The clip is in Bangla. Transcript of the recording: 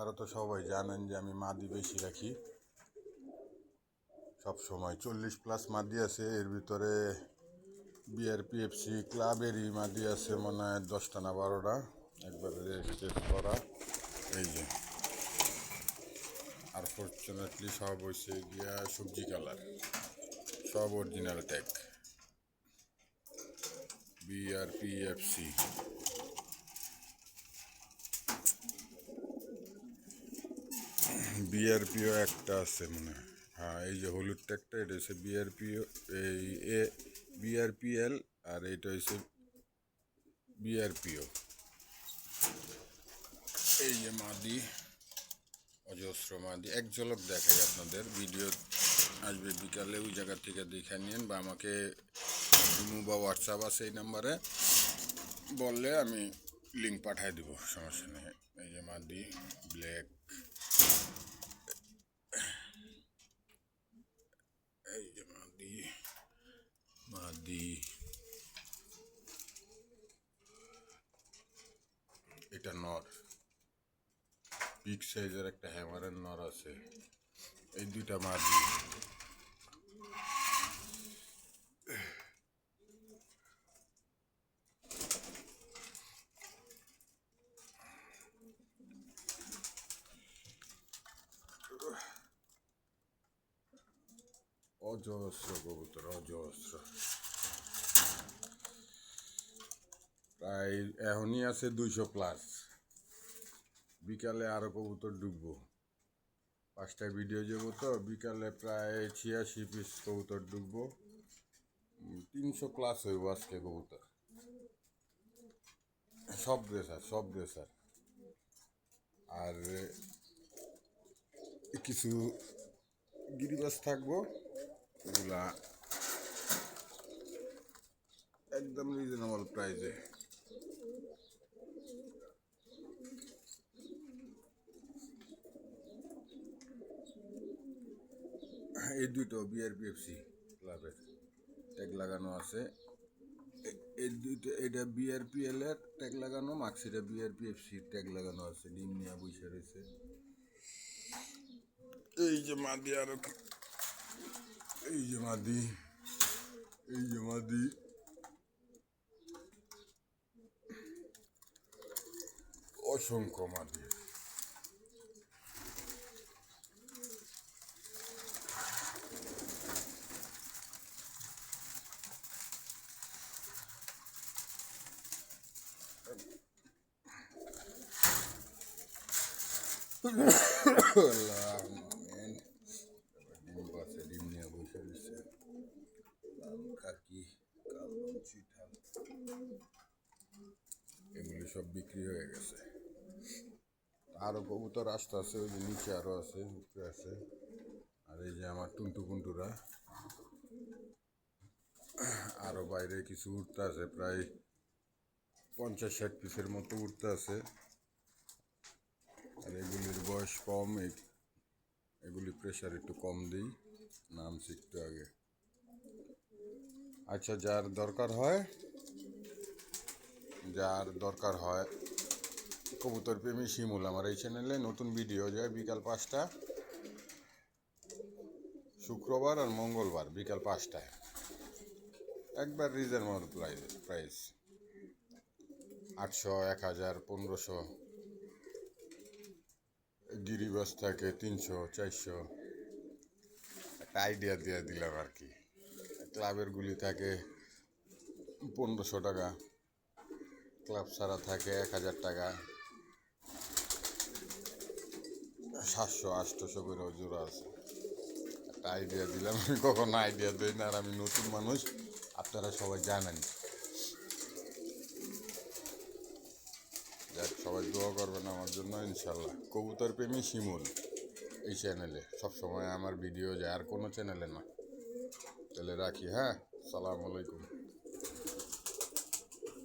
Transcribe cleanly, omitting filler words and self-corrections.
আপনারা তো সবাই জানেন যে আমি মাদি বেশি রাখি সব সময় 40+ মাদি আছে। এর ভিতরে বিআরপিএফসি ক্লাবেরই মাদি আছে মনে হয় 10টা না 12টা, একবারে রেজিস্ট্রেট করা। এই যে আর ফর্চুনেটলি সব হয়েছে গিয়া সবজি কালার, সব অরিজিনাল ট্যাগ বিআরপিএফসি। বিআরপিও একটা আছে মনে হয়, হ্যাঁ এই যে হলুদ ট্যাগটা এটা হচ্ছে বিআরপিও, এই এ বিআরপিএল, আর এটা হচ্ছে বিআরপিও। এই যে মাদি, অজস্র মাদি, এক ঝলক দেখাই আপনাদের। ভিডিও আসবে বিকালে, ওই জায়গা থেকে দেখে নিন, বা আমাকে ইমো বা হোয়াটসঅ্যাপ আছে এই নাম্বারে, বললে আমি লিঙ্ক পাঠিয়ে দেবো, সমস্যা নেই। এই যে মাদি ব্ল্যাক, এই যে মাদি মাদি, এটা নর, বিগ সাইজের একটা হ্যামারের নর আছে। এই দুইটা মাদি। অজস্র কবুতর, অজস্র, প্রায় এখনই আছে 200+। বিকালে আরো কবুতর ঢুকবো, 5টায় ভিডিও যাবো তো, বিকালে প্রায় 86 পিস কবুতর ঢুকবো। 300+ হইব আজকে কবুতর, সব ড্রেসার, সব ড্রেসার। আর কিছু গিরিবাস থাকবো, এগুলা একদম রিজনেবল প্রাইসে। এই দুটো বিআরপিএফসি ক্লাবের ট্যাগ লাগানো আছে। এই দুটো, এটা বিআরপিএল এর ট্যাগ লাগানো, মাক্সিটা বিআরপিএফসি ট্যাগ লাগানো আছে। ডিম নিয়ে বসে রয়েছে। এই যে মাদি, আরো এই যে মাদি, এই যে মাদি, অসংখ্য মাদি। ডিম নিয়ে বসে রয়েছে, কাকি, কালো চিঠাল, এগুলি সব বিক্রি হয়ে গেছে। আরো কবুতর আসতে আছে, ওই যে নিচে আরো আছে, উপরে আছে। আর এই যে আমার টুনটু কুন্টুরা, আরো বাইরে কিছু উঠতে আছে, প্রায় 50-60 পিসের মতো উঠতে আছে। আর এগুলির বয়স কম, এগুলি প্রেশার একটু কম দিই, নামছি একটু আগে। আচ্ছা, যার দরকার হয় কবুতর প্রেমী শিমুল, আমার এই চ্যানেলে নতুন ভিডিও যায় বিকাল 5টা, শুক্রবার আর মঙ্গলবার বিকাল 5টায়, একবার রিজনেবল প্রাইস, 800, 1000, 1500। গিরিবাস থাকে 300, 400। একটা আইডিয়া দিয়ে দিলাম আর কি। ক্লাবের গুলি থাকে 1500 টাকা, ক্লাব ছাড়া থাকে 1000 টাকা, 700, 800 করেও জোড়া আছে। একটা আইডিয়া দিলাম, আমি কখনো আইডিয়া দিই না, আর আমি নতুন মানুষ, আপনারা সবাই জানেন। যাক, সবাই দোয়া করবেন আমার জন্য ইনশাল্লাহ। কবুতর প্রেমী শিমুল এই চ্যানেলে সবসময় আমার ভিডিও যায়, আর কোনো চ্যানেলে না। তাহলে রাখি, হ্যাঁ, সালাম আলাইকুম।